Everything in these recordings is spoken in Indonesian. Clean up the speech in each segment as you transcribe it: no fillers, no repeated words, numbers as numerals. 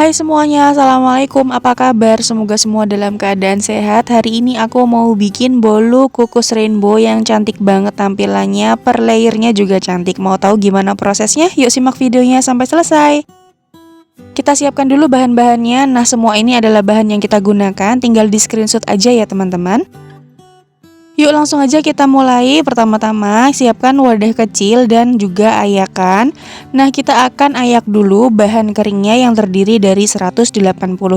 Hai semuanya, assalamualaikum, apa kabar? Semoga semua dalam keadaan sehat. Hari ini aku mau bikin bolu kukus rainbow yang cantik banget tampilannya, per layernya juga cantik. Mau tahu gimana prosesnya? Yuk simak videonya sampai selesai. Kita siapkan dulu bahan-bahannya. Nah, semua ini adalah bahan yang kita gunakan, tinggal di screenshot aja ya teman-teman. Yuk langsung aja kita mulai. Pertama-tama siapkan wadah kecil dan juga ayakan. Nah, kita akan ayak dulu bahan keringnya yang terdiri dari 180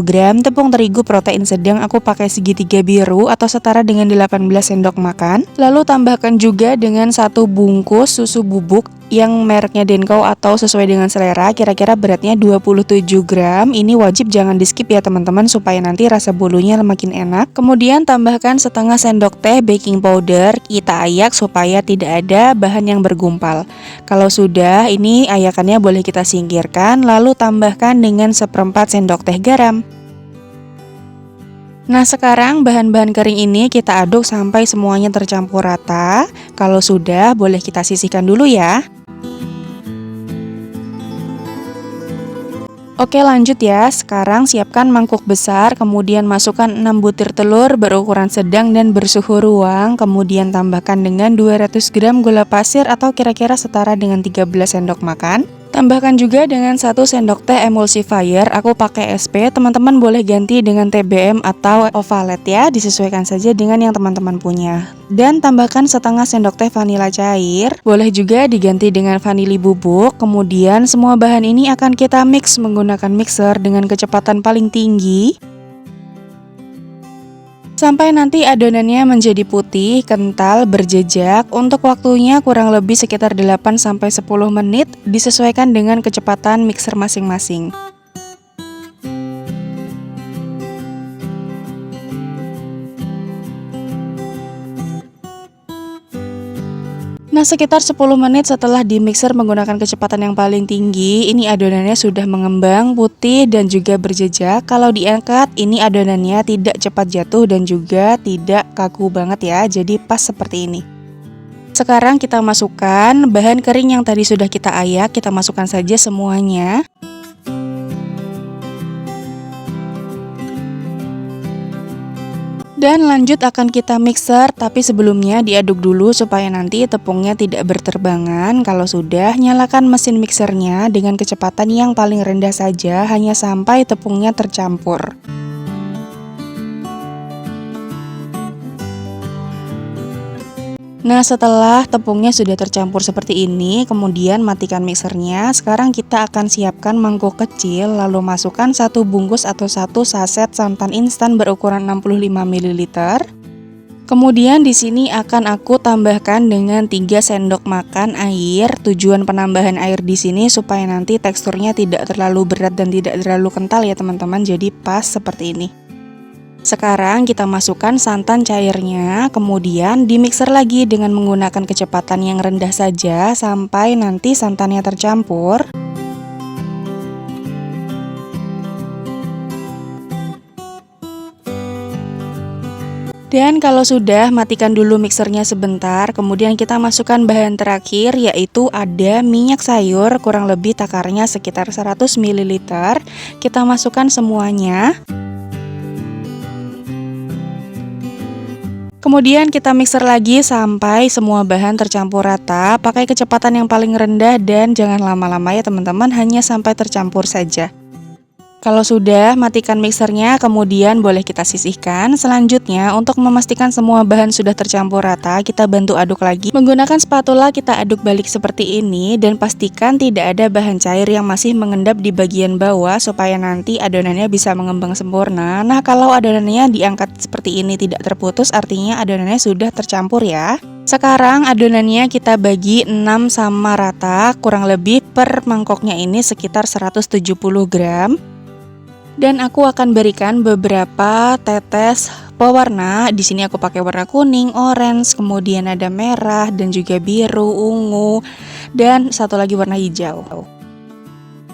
gram tepung terigu protein sedang. Aku pakai segitiga biru atau setara dengan 18 sendok makan. Lalu tambahkan juga dengan 1 bungkus susu bubuk yang mereknya Denko atau sesuai dengan selera, kira-kira beratnya 27 gram. Ini wajib jangan di skip ya teman-teman, supaya nanti rasa bolunya makin enak. Kemudian tambahkan setengah sendok teh baking powder. Kita ayak supaya tidak ada bahan yang bergumpal. Kalau sudah, ini ayakannya boleh kita singkirkan. Lalu tambahkan dengan 1/4 sendok teh garam. Nah, sekarang bahan-bahan kering ini kita aduk sampai semuanya tercampur rata. Kalau sudah, boleh kita sisihkan dulu ya. Oke, lanjut ya. Sekarang siapkan mangkuk besar, kemudian masukkan 6 butir telur berukuran sedang dan bersuhu ruang. Kemudian tambahkan dengan 200 gram gula pasir atau kira-kira setara dengan 13 sendok makan. Tambahkan juga dengan 1 sendok teh emulsifier. Aku pakai SP, teman-teman boleh ganti dengan TBM atau Ovalet ya, disesuaikan saja dengan yang teman-teman punya. Dan tambahkan setengah sendok teh vanila cair, boleh juga diganti dengan vanili bubuk. Kemudian semua bahan ini akan kita mix menggunakan mixer dengan kecepatan paling tinggi sampai nanti adonannya menjadi putih, kental, berjejak. Untuk waktunya kurang lebih sekitar 8-10 menit, disesuaikan dengan kecepatan mixer masing-masing. Nah, sekitar 10 menit setelah di mixer menggunakan kecepatan yang paling tinggi, ini adonannya sudah mengembang, putih, dan juga berjejak. Kalau diangkat, ini adonannya tidak cepat jatuh dan juga tidak kaku banget ya, jadi pas seperti ini. Sekarang kita masukkan bahan kering yang tadi sudah kita ayak, kita masukkan saja semuanya. Dan lanjut akan kita mixer, tapi sebelumnya diaduk dulu supaya nanti tepungnya tidak berterbangan. Kalau sudah, nyalakan mesin mixernya dengan kecepatan yang paling rendah saja, hanya sampai tepungnya tercampur. Nah, setelah tepungnya sudah tercampur seperti ini, kemudian matikan mixernya. Sekarang kita akan siapkan mangkuk kecil, lalu masukkan 1 bungkus atau 1 saset santan instan berukuran 65 ml. Kemudian di sini akan aku tambahkan dengan 3 sendok makan air. Tujuan penambahan air di sini supaya nanti teksturnya tidak terlalu berat dan tidak terlalu kental ya teman-teman, jadi pas seperti ini. Sekarang kita masukkan santan cairnya, kemudian dimixer lagi dengan menggunakan kecepatan yang rendah saja sampai nanti santannya tercampur. Dan kalau sudah, matikan dulu mixernya sebentar, kemudian kita masukkan bahan terakhir, yaitu ada minyak sayur, kurang lebih takarnya sekitar 100 ml. Kita masukkan semuanya. Kemudian kita mixer lagi sampai semua bahan tercampur rata. Pakai kecepatan yang paling rendah dan jangan lama-lama ya teman-teman, hanya sampai tercampur saja. Kalau sudah, matikan mixernya, kemudian boleh kita sisihkan. Selanjutnya, untuk memastikan semua bahan sudah tercampur rata, kita bantu aduk lagi. Menggunakan spatula kita aduk balik seperti ini dan pastikan tidak ada bahan cair yang masih mengendap di bagian bawah supaya nanti adonannya bisa mengembang sempurna. Nah, kalau adonannya diangkat seperti ini tidak terputus, artinya adonannya sudah tercampur ya. Sekarang adonannya kita bagi 6 sama rata, kurang lebih per mangkoknya ini sekitar 170 gram. Dan aku akan berikan beberapa tetes pewarna. Di sini aku pakai warna kuning, orange, kemudian ada merah dan juga biru, ungu, dan satu lagi warna hijau.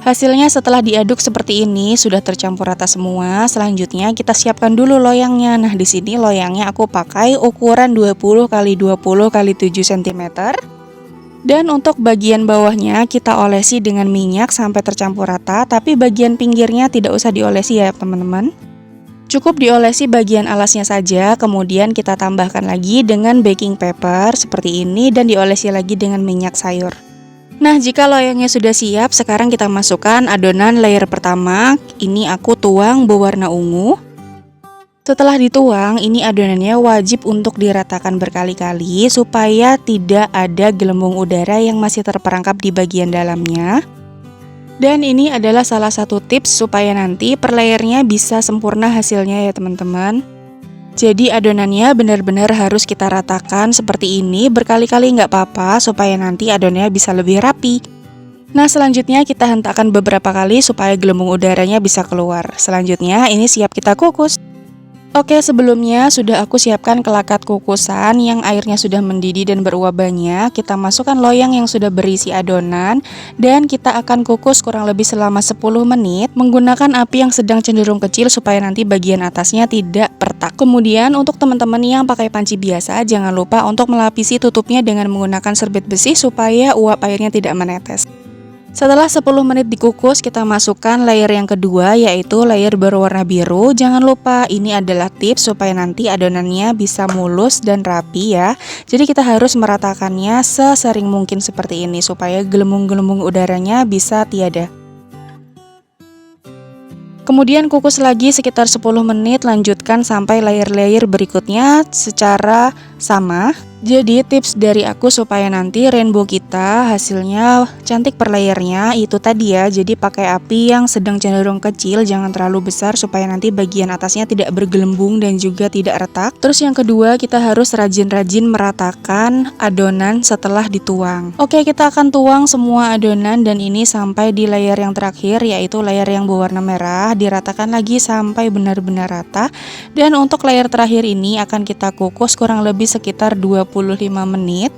Hasilnya setelah diaduk seperti ini sudah tercampur rata semua. Selanjutnya kita siapkan dulu loyangnya. Nah, di sini loyangnya aku pakai ukuran 20 x 20 x 7 cm. Dan untuk bagian bawahnya kita olesi dengan minyak sampai tercampur rata, tapi bagian pinggirnya tidak usah diolesi ya teman-teman. Cukup diolesi bagian alasnya saja, kemudian kita tambahkan lagi dengan baking paper seperti ini dan diolesi lagi dengan minyak sayur. Nah, jika loyangnya sudah siap, sekarang kita masukkan adonan layer pertama. Ini aku tuang berwarna ungu. Setelah dituang, ini adonannya wajib untuk diratakan berkali-kali supaya tidak ada gelembung udara yang masih terperangkap di bagian dalamnya. Dan ini adalah salah satu tips supaya nanti per layernya bisa sempurna hasilnya ya teman-teman. Jadi adonannya benar-benar harus kita ratakan seperti ini berkali-kali nggak apa-apa supaya nanti adonannya bisa lebih rapi. Nah, selanjutnya kita hentakkan beberapa kali supaya gelembung udaranya bisa keluar. Selanjutnya ini siap kita kukus. Oke, sebelumnya sudah aku siapkan kelakat kukusan yang airnya sudah mendidih dan beruap banyak. Kita masukkan loyang yang sudah berisi adonan dan kita akan kukus kurang lebih selama 10 menit menggunakan api yang sedang cenderung kecil supaya nanti bagian atasnya tidak retak. Kemudian untuk teman-teman yang pakai panci biasa, jangan lupa untuk melapisi tutupnya dengan menggunakan serbet besi supaya uap airnya tidak menetes. Setelah 10 menit dikukus, kita masukkan layer yang kedua, yaitu layer berwarna biru. Jangan lupa, ini adalah tips supaya nanti adonannya bisa mulus dan rapi ya. Jadi kita harus meratakannya sesering mungkin seperti ini, supaya gelembung-gelembung udaranya bisa tiada. Kemudian kukus lagi sekitar 10 menit, lanjutkan sampai layer-layer berikutnya secara sama. Jadi tips dari aku supaya nanti rainbow kita hasilnya cantik per layernya itu tadi ya. Jadi pakai api yang sedang cenderung kecil, jangan terlalu besar supaya nanti bagian atasnya tidak bergelembung dan juga tidak retak. Terus yang kedua, kita harus rajin-rajin meratakan adonan setelah dituang. Oke, kita akan tuang semua adonan dan ini sampai di layer yang terakhir, yaitu layer yang berwarna merah. Diratakan lagi sampai benar-benar rata. Dan untuk layer terakhir ini akan kita kukus kurang lebih sekitar 25 menit.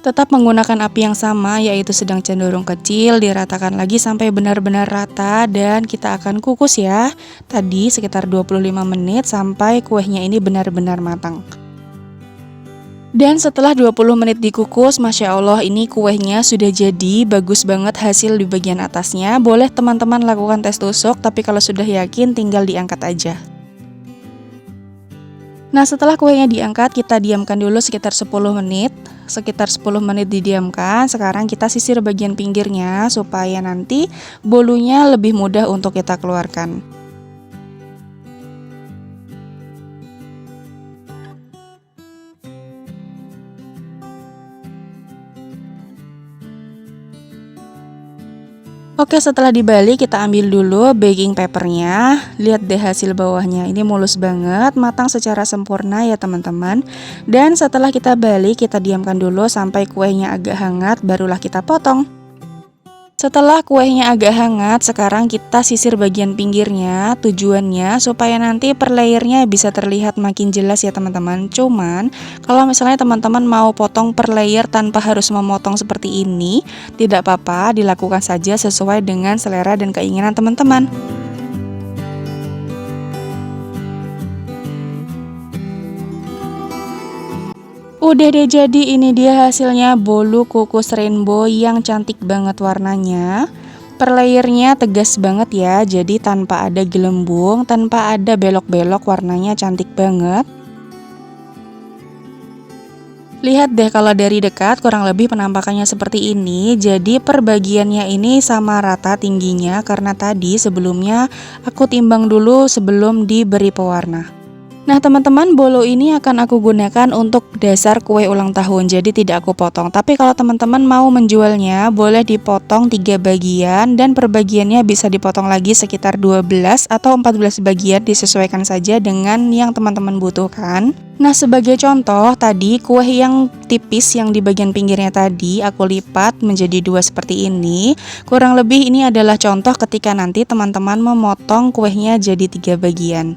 Tetap menggunakan api yang sama, yaitu sedang cenderung kecil. Diratakan lagi sampai benar-benar rata dan kita akan kukus ya. Tadi sekitar 25 menit sampai kuehnya ini benar-benar matang. Dan setelah 20 menit dikukus, Masya Allah ini kuehnya sudah jadi, bagus banget hasil di bagian atasnya. Boleh teman-teman lakukan tes tusuk, tapi kalau sudah yakin tinggal diangkat aja. Nah, setelah kuenya diangkat, kita diamkan dulu sekitar 10 menit. Sekitar 10 menit didiamkan. Sekarang kita sisir bagian pinggirnya supaya nanti bolunya lebih mudah untuk kita keluarkan. Oke, setelah dibalik kita ambil dulu baking papernya. Lihat deh hasil bawahnya, ini mulus banget, matang secara sempurna ya teman-teman. Dan setelah kita balik, kita diamkan dulu sampai kuenya agak hangat, barulah kita potong. Setelah kuenya agak hangat, sekarang kita sisir bagian pinggirnya. Tujuannya supaya nanti per layernya bisa terlihat makin jelas ya teman-teman. Cuman kalau misalnya teman-teman mau potong per layer tanpa harus memotong seperti ini, tidak apa-apa, dilakukan saja sesuai dengan selera dan keinginan teman-teman. Udah deh, jadi ini dia hasilnya bolu kukus rainbow yang cantik banget warnanya. Per layernya tegas banget ya, jadi tanpa ada gelembung, tanpa ada belok-belok, warnanya cantik banget. Lihat deh kalau dari dekat kurang lebih penampakannya seperti ini. Jadi per bagiannya ini sama rata tingginya karena tadi sebelumnya aku timbang dulu sebelum diberi pewarna. Nah teman-teman, bolu ini akan aku gunakan untuk dasar kue ulang tahun, jadi tidak aku potong. Tapi kalau teman-teman mau menjualnya, boleh dipotong 3 bagian dan per bagiannya bisa dipotong lagi sekitar 12 atau 14 bagian, disesuaikan saja dengan yang teman-teman butuhkan. Nah sebagai contoh, tadi kue yang tipis yang di bagian pinggirnya tadi aku lipat menjadi 2 seperti ini. Kurang lebih ini adalah contoh ketika nanti teman-teman memotong kuehnya jadi 3 bagian.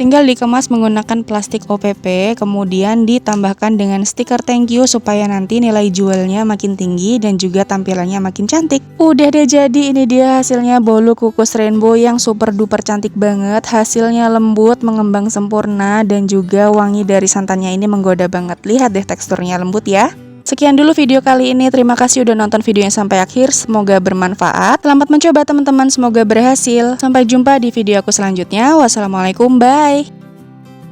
Tinggal dikemas menggunakan plastik OPP, kemudian ditambahkan dengan stiker thank you supaya nanti nilai jualnya makin tinggi dan juga tampilannya makin cantik. Udah deh, jadi ini dia hasilnya bolu kukus rainbow yang super duper cantik banget. Hasilnya lembut, mengembang sempurna, dan juga wangi dari santannya ini menggoda banget. Lihat deh teksturnya lembut ya. Sekian dulu video kali ini, terima kasih udah nonton videonya sampai akhir, semoga bermanfaat. Selamat mencoba teman-teman, semoga berhasil. Sampai jumpa di video aku selanjutnya. Wassalamualaikum, bye.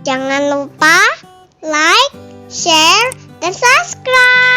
Jangan lupa like, share, dan subscribe.